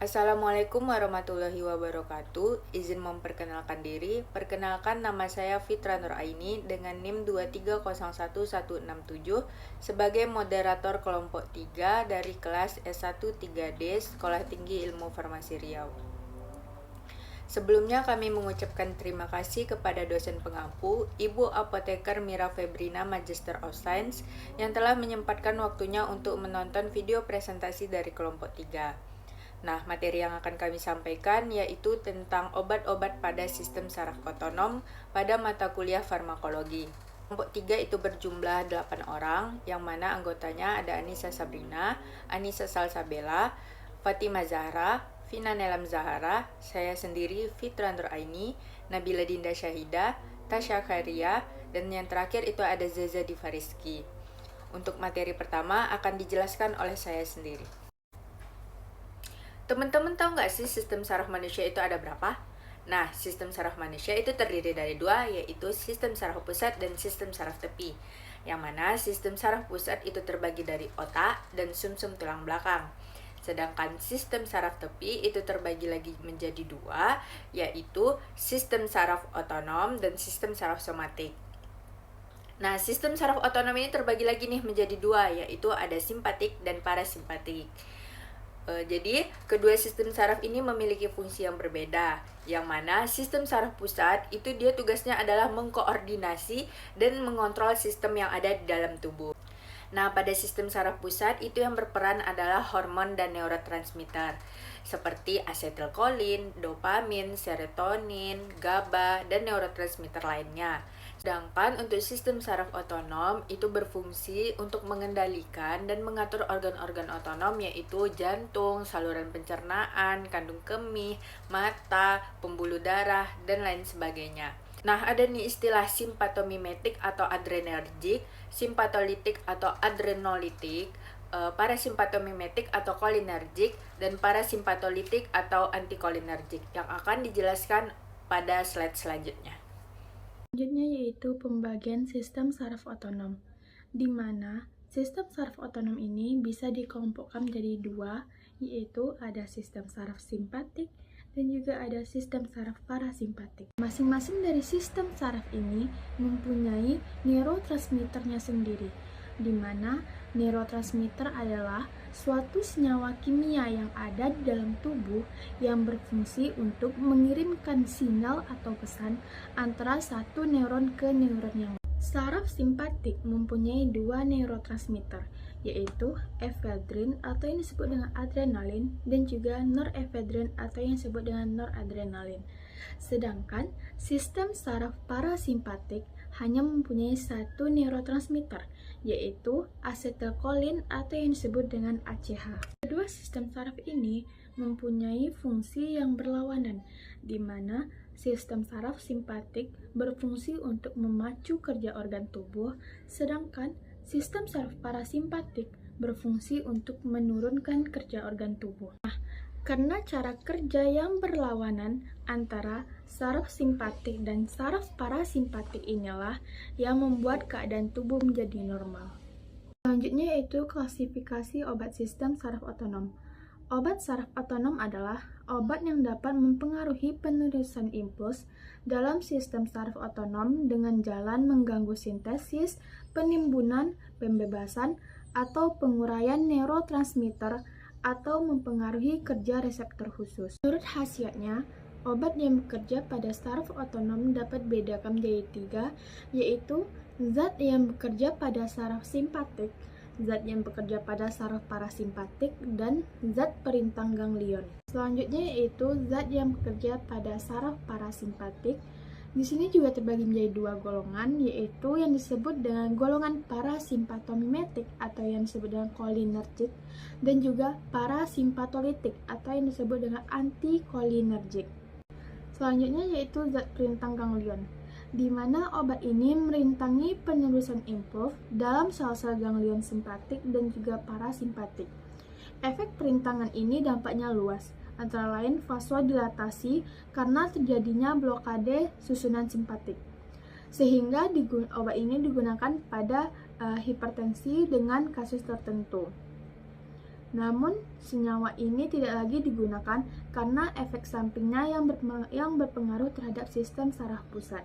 Assalamualaikum warahmatullahi wabarakatuh. Izin memperkenalkan diri. Perkenalkan, nama saya Fitra Nuraini dengan NIM 2301167 sebagai moderator kelompok 3 dari kelas S1 3D Sekolah Tinggi Ilmu Farmasi Riau. Sebelumnya kami mengucapkan terima kasih kepada dosen pengampu, Ibu Apoteker Mira Febrina Magister of Science yang telah menyempatkan waktunya untuk menonton video presentasi dari kelompok 3. Nah, materi yang akan kami sampaikan yaitu tentang obat-obat pada sistem saraf otonom pada mata kuliah farmakologi. Kelompok 3 itu berjumlah 8 orang, yang mana anggotanya ada Anissa Sabrina, Anissa Salsabella, Fatima Zahra, Vina Nelam Zahara, saya sendiri Fitra Nuraini, Nabila Dinda Syahida, Tasya Kharia, dan yang terakhir itu ada Zaza Divariski. Untuk materi pertama akan dijelaskan oleh saya sendiri. Teman-teman tahu nggak sih sistem saraf manusia itu ada berapa? Nah, sistem saraf manusia itu terdiri dari dua, yaitu sistem saraf pusat dan sistem saraf tepi. Yang mana sistem saraf pusat itu terbagi dari otak dan sumsum tulang belakang. Sedangkan sistem saraf tepi itu terbagi lagi menjadi dua, yaitu sistem saraf otonom dan sistem saraf somatik. Nah, sistem saraf otonom ini terbagi lagi nih menjadi dua, yaitu ada simpatik dan parasimpatik. Jadi, kedua sistem saraf ini memiliki fungsi yang berbeda, yang mana sistem saraf pusat itu dia tugasnya adalah mengkoordinasi dan mengontrol sistem yang ada di dalam tubuh. Nah, pada sistem saraf pusat itu yang berperan adalah hormon dan neurotransmitter seperti asetilkolin, dopamin, serotonin, GABA, dan neurotransmitter lainnya. Sedangkan untuk sistem saraf otonom itu berfungsi untuk mengendalikan dan mengatur organ-organ otonom yaitu jantung, saluran pencernaan, kandung kemih, mata, pembuluh darah, dan lain sebagainya. Nah, ada nih istilah simpatomimetik atau adrenergik, simpatolitik atau adrenolitik, parasimpatomimetik atau kolinergik, dan parasimpatolitik atau antikolinergik yang akan dijelaskan pada slide selanjutnya. Selanjutnya yaitu pembagian sistem saraf otonom, di mana sistem saraf otonom ini bisa dikelompokkan menjadi dua, yaitu ada sistem saraf simpatik dan juga ada sistem saraf parasimpatik. Masing-masing dari sistem saraf ini mempunyai neurotransmitternya sendiri, di mana neurotransmitter adalah suatu senyawa kimia yang ada di dalam tubuh yang berfungsi untuk mengirimkan sinyal atau pesan antara satu neuron ke neuron yang lain. Saraf simpatik mempunyai dua neurotransmitter, yaitu efedrin atau yang disebut dengan adrenalin dan juga norefedrin atau yang disebut dengan noradrenalin. Sedangkan sistem saraf parasimpatik hanya mempunyai satu neurotransmitter, yaitu asetilkolin atau yang disebut dengan ACH. Kedua sistem saraf ini mempunyai fungsi yang berlawanan, di mana sistem saraf simpatik berfungsi untuk memacu kerja organ tubuh, sedangkan sistem saraf parasimpatik berfungsi untuk menurunkan kerja organ tubuh. Nah, karena cara kerja yang berlawanan antara saraf simpatik dan saraf parasimpatik inilah yang membuat keadaan tubuh menjadi normal. Selanjutnya yaitu klasifikasi obat sistem saraf otonom. Obat saraf otonom adalah obat yang dapat mempengaruhi penerusan impuls dalam sistem saraf otonom dengan jalan mengganggu sintesis, penimbunan, pembebasan, atau penguraian neurotransmitter atau mempengaruhi kerja reseptor khusus. Menurut khasiatnya, obat yang bekerja pada saraf otonom dapat bedakan menjadi tiga, yaitu zat yang bekerja pada saraf simpatik, zat yang bekerja pada saraf parasimpatik, dan zat perintah ganglion. Selanjutnya yaitu zat yang bekerja pada saraf parasimpatik. Di sini juga terbagi menjadi dua golongan, yaitu yang disebut dengan golongan parasimpatomimetik atau yang disebut dengan kolinergik, dan juga parasimpatolitik atau yang disebut dengan antikolinergik. Selanjutnya yaitu zat perintah ganglion, di mana obat ini merintangi penerusan impuls dalam sel-sel ganglion simpatik dan juga parasimpatik. Efek perintangan ini dampaknya luas, antara lain vasodilatasi karena terjadinya blokade susunan simpatik. Sehingga obat ini digunakan pada hipertensi dengan kasus tertentu. Namun, senyawa ini tidak lagi digunakan karena efek sampingnya yang berpengaruh terhadap sistem saraf pusat.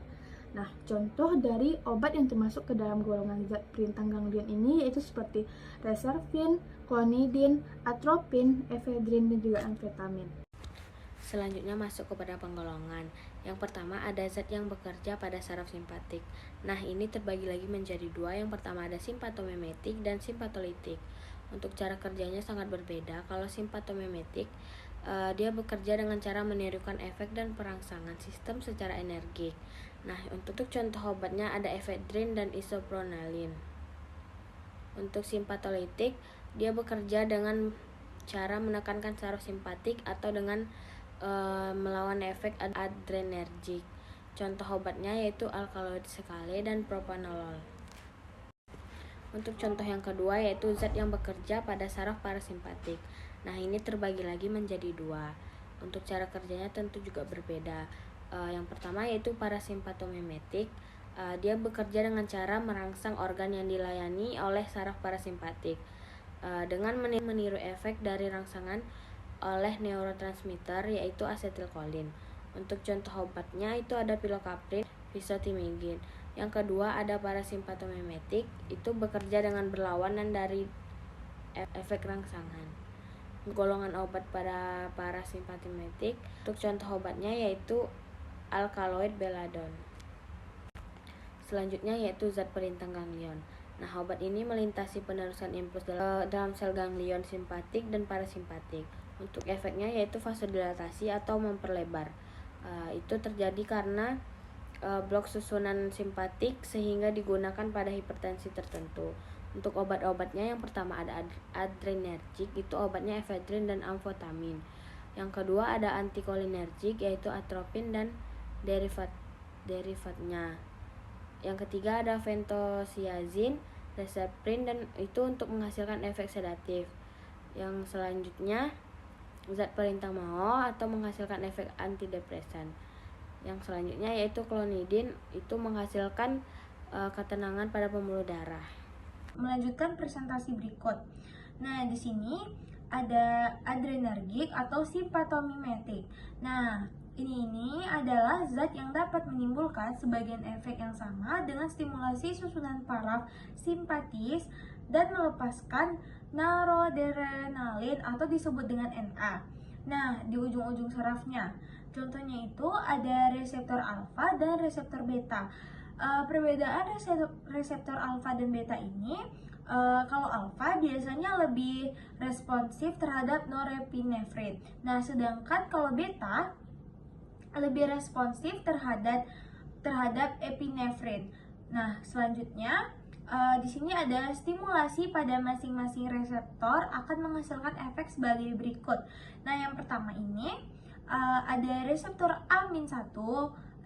Nah, contoh dari obat yang termasuk ke dalam golongan zat perangsang ganglion ini yaitu seperti reserpin, clonidin, atropin, efedrin, dan juga amfetamin. Selanjutnya masuk kepada penggolongan. Yang pertama ada zat yang bekerja pada saraf simpatik. Nah, ini terbagi lagi menjadi dua. Yang pertama ada simpatomimetik dan simpatolitik. Untuk cara kerjanya sangat berbeda. Kalau simpatomimetik, dia bekerja dengan cara menirukan efek dan perangsangan sistem secara energik. Nah, untuk contoh obatnya ada efedrin dan isopronalin. Untuk simpatolitik, dia bekerja dengan cara menekankan saraf simpatik atau dengan melawan efek adrenergik. Contoh obatnya yaitu alkaloid sekale dan propanolol. Untuk contoh yang kedua yaitu zat yang bekerja pada saraf parasimpatik. Nah, ini terbagi lagi menjadi dua. Untuk cara kerjanya tentu juga berbeda. Yang pertama yaitu parasimpatomimetik. Dia bekerja dengan cara merangsang organ yang dilayani oleh saraf parasimpatik dengan meniru efek dari rangsangan oleh neurotransmitter yaitu asetilkolin. Untuk contoh obatnya itu ada pilocarpin, visotimigin. Yang kedua ada parasimpatomimetik, itu bekerja dengan berlawanan dari efek rangsangan. Golongan obat pada parasimpatomimetik, untuk contoh obatnya yaitu alkaloid beladon. Selanjutnya yaitu zat perintah ganglion. Nah, obat ini melintasi penerusan impuls dalam sel ganglion simpatik dan parasimpatik. Untuk efeknya yaitu vasodilatasi atau memperlebar. Itu terjadi karena blok susunan simpatik sehingga digunakan pada hipertensi tertentu. Untuk obat-obatnya yang pertama ada adrenergik, itu obatnya efedrin dan amfetamin. Yang kedua ada antikolinergik yaitu atropin dan derivatnya. Yang ketiga ada ventosiazin, reserpin, dan itu untuk menghasilkan efek sedatif. Yang selanjutnya zat perintah mau atau menghasilkan efek antidepresan. Yang selanjutnya yaitu clonidin, itu menghasilkan ketenangan pada pembuluh darah. Melanjutkan presentasi berikut. Nah, di sini ada adrenergik atau simpatomimetik. Nah, ini adalah zat yang dapat menimbulkan sebagian efek yang sama dengan stimulasi susunan saraf simpatis dan melepaskan noradrenalin atau disebut dengan NA. Nah, di ujung-ujung sarafnya, contohnya itu ada reseptor alfa dan reseptor beta. Perbedaan reseptor alfa dan beta ini, kalau alfa biasanya lebih responsif terhadap norepinefrin. Nah, sedangkan kalau beta lebih responsif terhadap epinefrin. Nah, selanjutnya di sini ada stimulasi pada masing-masing reseptor akan menghasilkan efek sebagai berikut. Nah, yang pertama ini ada reseptor amin 1.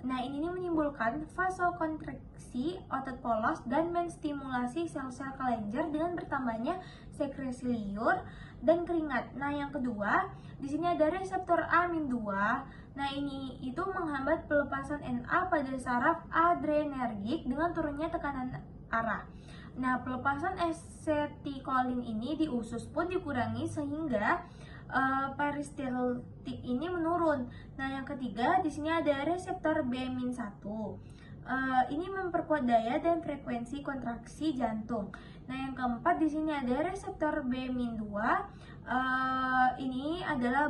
Nah, ini menimbulkan vasokonstriksi otot polos dan menstimulasi sel-sel kelenjar dengan bertambahnya sekresi liur dan keringat. Nah, yang kedua, di sini ada reseptor amin 2. Nah, ini itu menghambat pelepasan NA pada saraf adrenergik dengan turunnya tekanan arah. Nah, pelepasan asetilkolin ini di usus pun dikurangi sehingga peristaltik ini menurun. Nah, yang ketiga di sini ada reseptor B-1. Ini memperkuat daya dan frekuensi kontraksi jantung. Nah, yang keempat di sini ada reseptor B-2. Ini adalah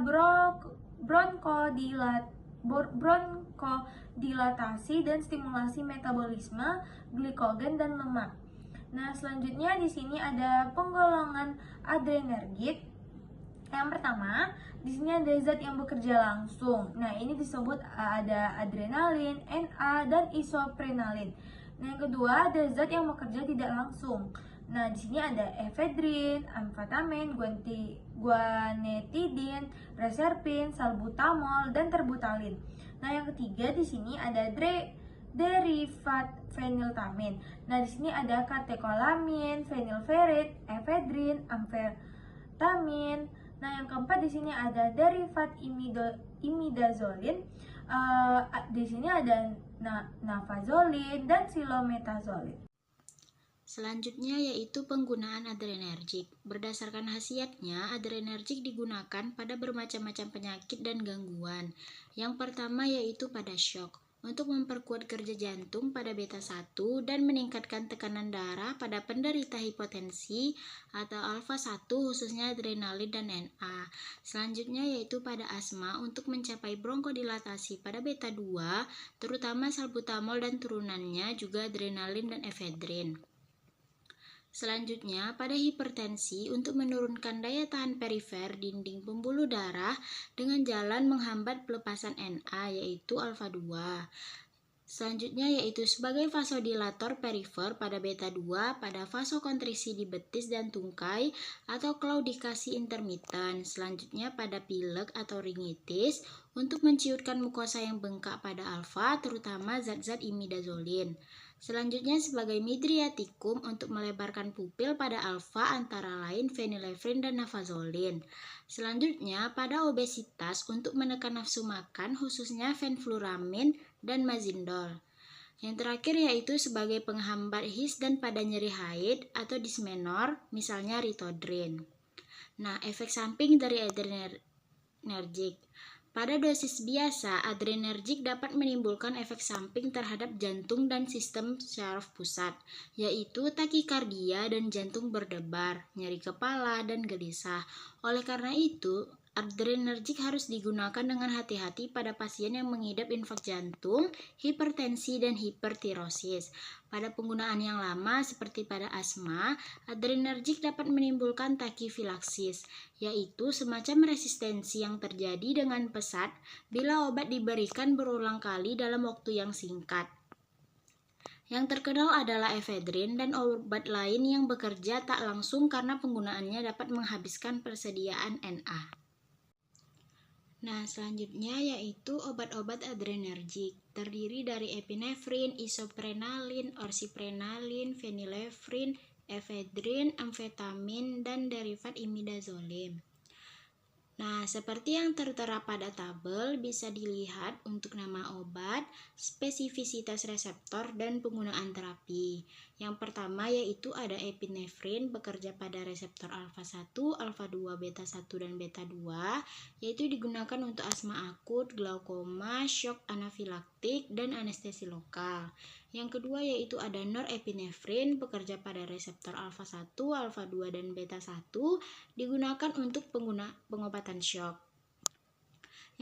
bronkodilatasi dan stimulasi metabolisme glikogen dan lemak. Nah, selanjutnya di sini ada penggolongan adrenergik. Yang pertama, di sini ada zat yang bekerja langsung. Nah, ini disebut ada adrenalin, NA, dan isoprenalin. Nah, yang kedua ada zat yang bekerja tidak langsung. Nah, di sini ada efedrin, amfetamin, guanetidin, reserpin, salbutamol, dan terbutalin. Nah, yang ketiga di sini ada derivat feniltamin. Nah, di sini ada katekolamin, fenilferit, efedrin, amfetamin. Nah, yang keempat di sini ada derivat imidazolin. Di sini ada nafazolin dan silometazolin. Selanjutnya yaitu penggunaan adrenergik. Berdasarkan khasiatnya, adrenergik digunakan pada bermacam-macam penyakit dan gangguan. Yang pertama yaitu pada shock, untuk memperkuat kerja jantung pada beta 1 dan meningkatkan tekanan darah pada penderita hipotensi atau alfa 1 khususnya adrenalin dan NA. Selanjutnya yaitu pada asma untuk mencapai bronkodilatasi pada beta 2, terutama salbutamol dan turunannya juga adrenalin dan efedrin. Selanjutnya, pada hipertensi untuk menurunkan daya tahan perifer dinding pembuluh darah dengan jalan menghambat pelepasan NA yaitu alfa 2. Selanjutnya yaitu sebagai vasodilator perifer pada beta 2 pada vasokonstriksi di betis dan tungkai atau klaudikasi intermiten. Selanjutnya pada pilek atau rinitis untuk menciutkan mukosa yang bengkak pada alfa terutama zat-zat imidazolin. Selanjutnya sebagai midriatikum untuk melebarkan pupil pada alfa antara lain phenylephrine dan nafazolin. Selanjutnya pada obesitas untuk menekan nafsu makan khususnya fenfluramin dan mazindol. Yang terakhir yaitu sebagai penghambat his dan pada nyeri haid atau dismenor misalnya ritodrin. Nah, efek samping dari adrenergik. Pada dosis biasa, adrenergik dapat menimbulkan efek samping terhadap jantung dan sistem syaraf pusat, yaitu takikardia dan jantung berdebar, nyeri kepala, dan gelisah. Oleh karena itu, adrenergik harus digunakan dengan hati-hati pada pasien yang mengidap infak jantung, hipertensi, dan hipertirosis. Pada penggunaan yang lama seperti pada asma, adrenergik dapat menimbulkan takifilaksis, yaitu semacam resistensi yang terjadi dengan pesat bila obat diberikan berulang kali dalam waktu yang singkat. Yang terkenal adalah efedrin dan obat lain yang bekerja tak langsung karena penggunaannya dapat menghabiskan persediaan NA. Nah, selanjutnya yaitu obat-obat adrenergik. Terdiri dari epinefrin, isoprenalin, orsiprenalin, phenylephrine, efedrin, amfetamin, dan derivat imidazolin. Nah, seperti yang tertera pada tabel, bisa dilihat untuk nama obat, spesifisitas reseptor, dan penggunaan terapi. Yang pertama yaitu ada epinefrin bekerja pada reseptor alfa 1, alfa 2, beta 1, dan beta 2, yaitu digunakan untuk asma akut, glaukoma, shock anafilaktik, dan anestesi lokal. Yang kedua yaitu ada norepinefrin bekerja pada reseptor alfa 1, alfa 2, dan beta 1, digunakan untuk pengobatan shock.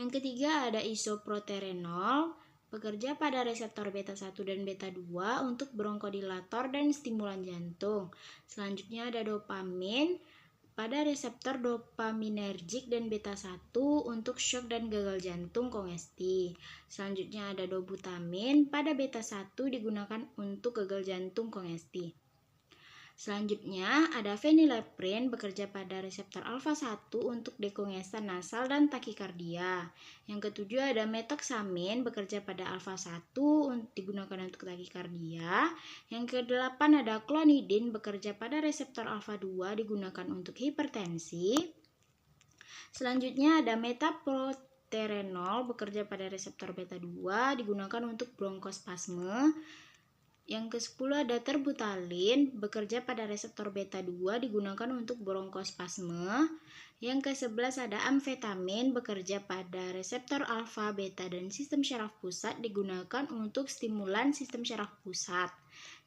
Yang ketiga ada isoproterenol bekerja pada reseptor beta 1 dan beta 2 untuk bronkodilator dan stimulan jantung. Selanjutnya ada dopamin pada reseptor dopaminergik dan beta 1 untuk shock dan gagal jantung kongesti. Selanjutnya ada dobutamin pada beta 1 digunakan untuk gagal jantung kongesti. Selanjutnya ada phenylephrine bekerja pada reseptor alfa 1 untuk dekongestan nasal dan takikardia. Yang ketujuh ada metoksamin bekerja pada alfa 1 digunakan untuk takikardia. Yang kedelapan ada klonidin bekerja pada reseptor alfa 2 digunakan untuk hipertensi. Selanjutnya ada metaproterenol bekerja pada reseptor beta 2 digunakan untuk bronkospasme. Yang ke-10 ada terbutalin bekerja pada reseptor beta 2 digunakan untuk bronkospasme. Yang ke-11 ada amfetamin bekerja pada reseptor alfa, beta, dan sistem syaraf pusat digunakan untuk stimulan sistem syaraf pusat.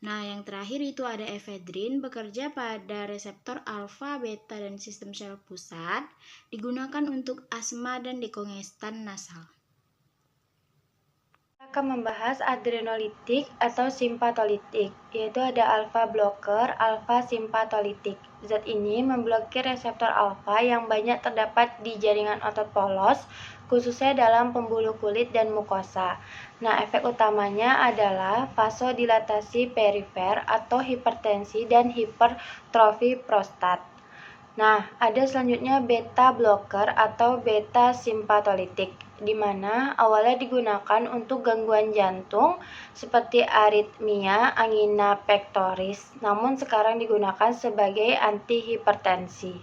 Nah, yang terakhir itu ada efedrin bekerja pada reseptor alfa, beta, dan sistem syaraf pusat digunakan untuk asma dan dekongestan nasal. Akan membahas adrenolitik atau simpatolitik, yaitu ada alfa blocker, alfa simpatolitik. Zat ini memblokir reseptor alfa yang banyak terdapat di jaringan otot polos, khususnya dalam pembuluh kulit dan mukosa. Nah, efek utamanya adalah vasodilatasi perifer atau hipertensi dan hipertrofi prostat. Nah, ada selanjutnya beta blocker atau beta simpatolitik, di mana awalnya digunakan untuk gangguan jantung seperti aritmia, angina pectoris, namun sekarang digunakan sebagai antihipertensi.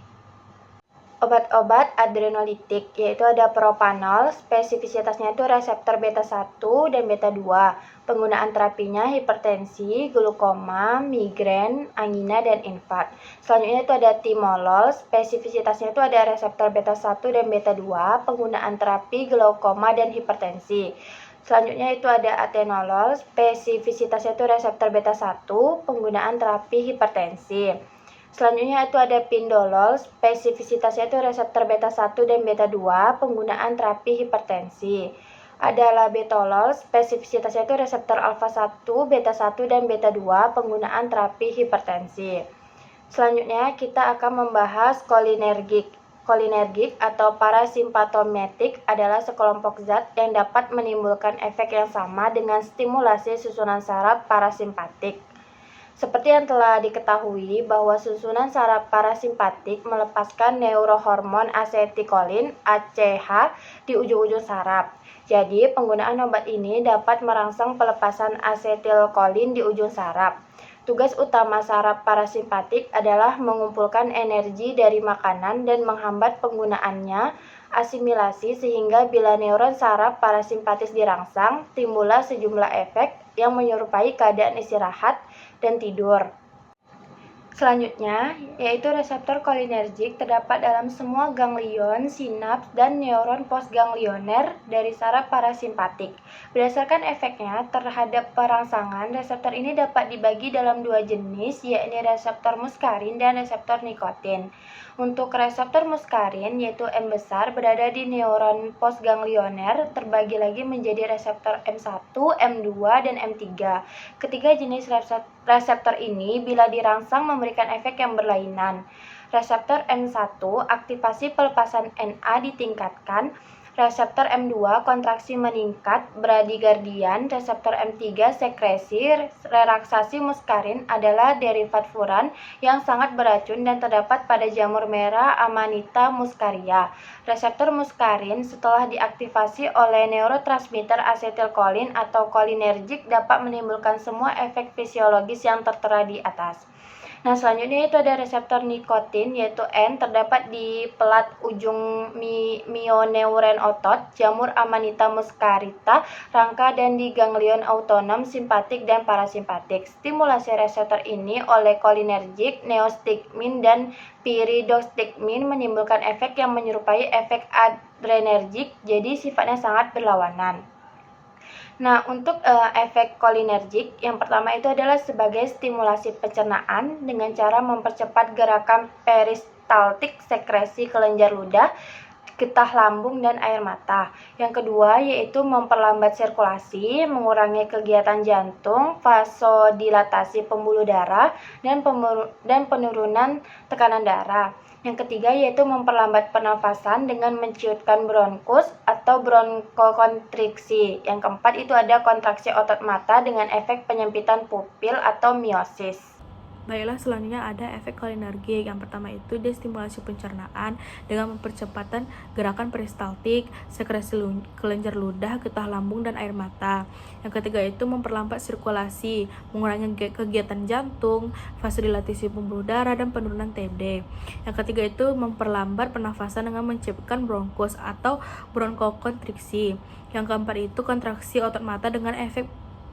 obat-obat adrenolitik, yaitu ada propanol, spesifisitasnya itu reseptor beta 1 dan beta 2. Penggunaan terapinya hipertensi, glukoma, migrain, angina, dan infark. Selanjutnya itu ada timolol, spesifisitasnya itu ada reseptor beta 1 dan beta 2, penggunaan terapi glaukoma dan hipertensi. Selanjutnya itu ada atenolol, spesifisitasnya itu reseptor beta 1, penggunaan terapi hipertensi. Selanjutnya itu ada pindolol, spesifisitasnya itu reseptor beta 1 dan beta 2, penggunaan terapi hipertensi. Ada labetalol, spesifisitasnya itu reseptor alfa 1, beta 1, dan beta 2, penggunaan terapi hipertensi. Selanjutnya kita akan membahas kolinergik. Kolinergik atau parasimpatomatik adalah sekelompok zat yang dapat menimbulkan efek yang sama dengan stimulasi susunan saraf parasimpatik. Seperti yang telah diketahui bahwa susunan saraf parasimpatik melepaskan neurohormon asetilkolin (ACH) di ujung-ujung saraf. Jadi, penggunaan obat ini dapat merangsang pelepasan asetilkolin di ujung saraf. Tugas utama saraf parasimpatik adalah mengumpulkan energi dari makanan dan menghambat penggunaannya asimilasi sehingga bila neuron saraf parasimpatis dirangsang, timbullah sejumlah efek yang menyerupai keadaan istirahat dan tidur. Selanjutnya, yaitu reseptor kolinergik terdapat dalam semua ganglion, sinaps, dan neuron postganglioner dari saraf parasimpatik. Berdasarkan efeknya terhadap perangsangan, reseptor ini dapat dibagi dalam dua jenis, yakni reseptor muskarin dan reseptor nikotin. Untuk reseptor muskarin, yaitu M besar, berada di neuron postganglioner, terbagi lagi menjadi reseptor M1, M2, dan M3. Ketiga jenis reseptor ini bila dirangsang memberikan efek yang berlainan. Reseptor M1, aktivasi pelepasan Na ditingkatkan. Reseptor M2, kontraksi meningkat, bradigardian. Reseptor M3, sekresi. Relaksasi muskarin adalah derivat furan yang sangat beracun dan terdapat pada jamur merah Amanita muscaria. Reseptor muskarin setelah diaktifasi oleh neurotransmitter asetilkolin atau kolinergik dapat menimbulkan semua efek fisiologis yang tertera di atas. Nah, selanjutnya itu ada reseptor nikotin, yaitu N, terdapat di pelat ujung mioneuron otot, jamur Amanita muscarita, rangka, dan di ganglion autonom, simpatik, dan parasimpatik. Stimulasi reseptor ini oleh kolinergik, neostigmin, dan piridostigmin menimbulkan efek yang menyerupai efek adrenergik, jadi sifatnya sangat berlawanan. Nah, untuk efek kolinergik, yang pertama itu adalah sebagai stimulasi pencernaan dengan cara mempercepat gerakan peristaltik sekresi kelenjar ludah, getah lambung, dan air mata. Yang kedua yaitu memperlambat sirkulasi, mengurangi kegiatan jantung, vasodilatasi pembuluh darah, dan penurunan tekanan darah. Yang ketiga yaitu memperlambat pernafasan dengan menciutkan bronkus atau bronkokontriksi. Yang keempat itu ada kontraksi otot mata dengan efek penyempitan pupil atau miosis. Baiklah, selanjutnya ada efek kolinergik. Yang pertama itu destimulasi pencernaan dengan mempercepatan gerakan peristaltik, sekresi kelenjar ludah, getah lambung, dan air mata. Yang ketiga itu memperlambat sirkulasi, mengurangi kegiatan jantung, vasodilatasi pembuluh darah, dan penurunan TD. Yang ketiga itu memperlambat pernafasan dengan menciptakan bronkus atau bronkokontriksi. Yang keempat itu kontraksi otot mata dengan efek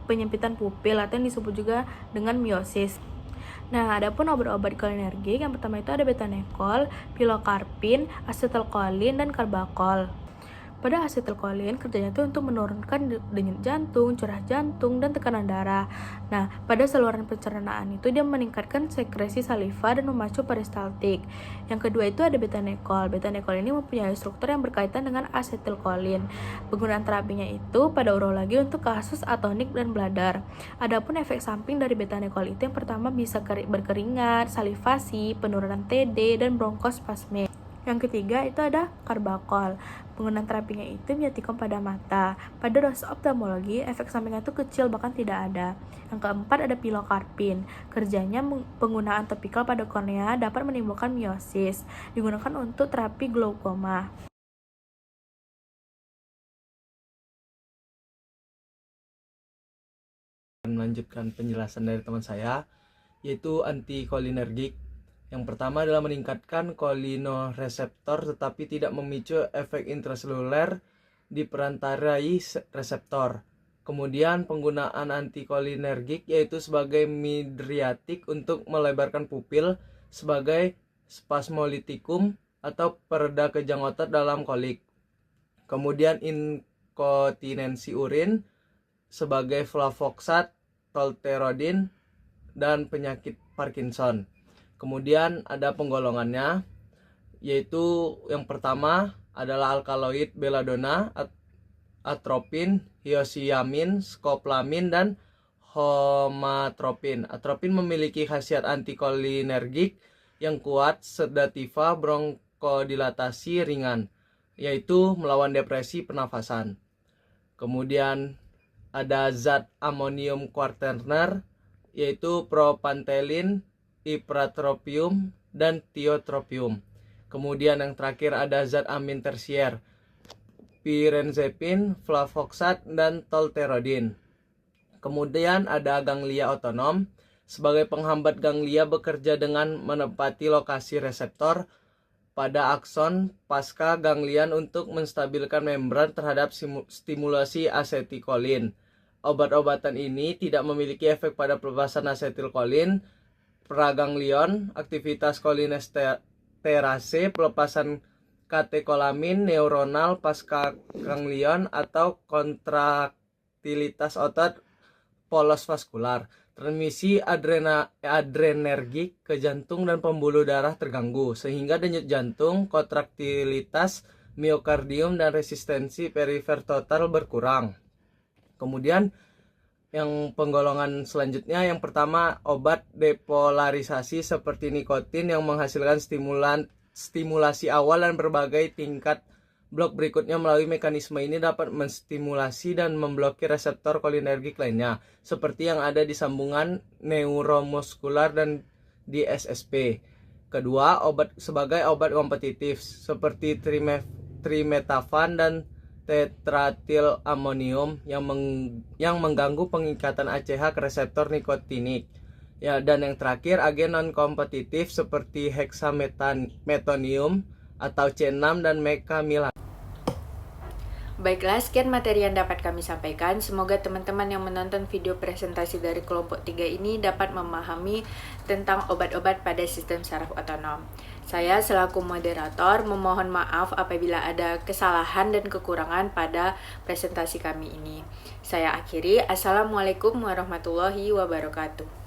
penyempitan pupil atau yang disebut juga dengan miosis. Nah, adapun obat-obat kolinergik, yang pertama itu ada betanekol, pilokarpin, asetilkolin, dan karbakol. Pada asetilkolin, kerjanya itu untuk menurunkan denyut jantung, curah jantung, dan tekanan darah. Nah, pada saluran pencernaan itu dia meningkatkan sekresi saliva dan memacu peristaltik. Yang kedua itu ada betanekol. Betanekol ini mempunyai struktur yang berkaitan dengan asetilkolin. Penggunaan terapinya itu pada urologi untuk kasus atonik dan bladder. Adapun efek samping dari betanekol itu yang pertama bisa berkeringat, salivasi, penurunan TD, dan bronkospasme. Yang ketiga itu ada karbakol. Penggunaan terapinya itu menyuntikkan pada mata. Pada dosis ophthalmologi, efek sampingnya itu kecil bahkan tidak ada. Yang keempat ada pilokarpin. Kerjanya penggunaan topikal pada kornea dapat menimbulkan miosis. Digunakan untuk terapi glaukoma. Melanjutkan penjelasan dari teman saya, yaitu antikolinergik. Yang pertama adalah meningkatkan kolinoseptor tetapi tidak memicu efek intraseluler di perantarai reseptor. Kemudian penggunaan antikolinergik yaitu sebagai midriatik untuk melebarkan pupil, sebagai spasmolitikum atau pereda kejang otot dalam kolik. Kemudian inkontinensi urin sebagai flavoxat, tolterodin, dan penyakit Parkinson. Kemudian ada penggolongannya, yaitu yang pertama adalah alkaloid belladonna, atropin, hyoscyamin, skopolamin, dan homatropin. Atropin memiliki khasiat antikolinergik yang kuat, sedativa, bronkodilатasi ringan, yaitu melawan depresi pernafasan. Kemudian ada zat amonium quaterner, yaitu propantelin, ipratropium, dan tiotropium. Kemudian yang terakhir ada zat amin tersier, pirenzepin, flavoxat, dan tolterodin. Kemudian ada ganglia otonom. Sebagai penghambat, ganglia bekerja dengan menempati lokasi reseptor pada akson pasca ganglian untuk menstabilkan membran terhadap stimulasi asetilkolin. Obat-obatan ini tidak memiliki efek pada pelepasan asetilkolin, praganglion, aktivitas kolinesterase, pelepasan katekolamin neuronal pasca ganglion, atau kontraktilitas otot polos vaskular. Transmisi adrenergik ke jantung dan pembuluh darah terganggu, sehingga denyut jantung, kontraktilitas miokardium, dan resistensi perifer total berkurang. Kemudian yang penggolongan selanjutnya, yang pertama obat depolarisasi seperti nikotin yang menghasilkan stimulasi awal dan berbagai tingkat blok berikutnya. Melalui mekanisme ini dapat menstimulasi dan memblokir reseptor kolinergik lainnya seperti yang ada di sambungan neuromuskular dan di SSP. Kedua, obat sebagai obat kompetitif seperti trimetafan dan tetratil amonium yang mengganggu pengikatan ACH ke reseptor nikotinik. Ya, dan yang terakhir agen non kompetitif seperti hexametonium atau C6 dan mekamilan. Baiklah, sekian materi yang dapat kami sampaikan. Semoga teman-teman yang menonton video presentasi dari kelompok 3 ini dapat memahami tentang obat-obat pada sistem saraf otonom. Saya selaku moderator memohon maaf apabila ada kesalahan dan kekurangan pada presentasi kami ini. Saya akhiri. Assalamualaikum warahmatullahi wabarakatuh.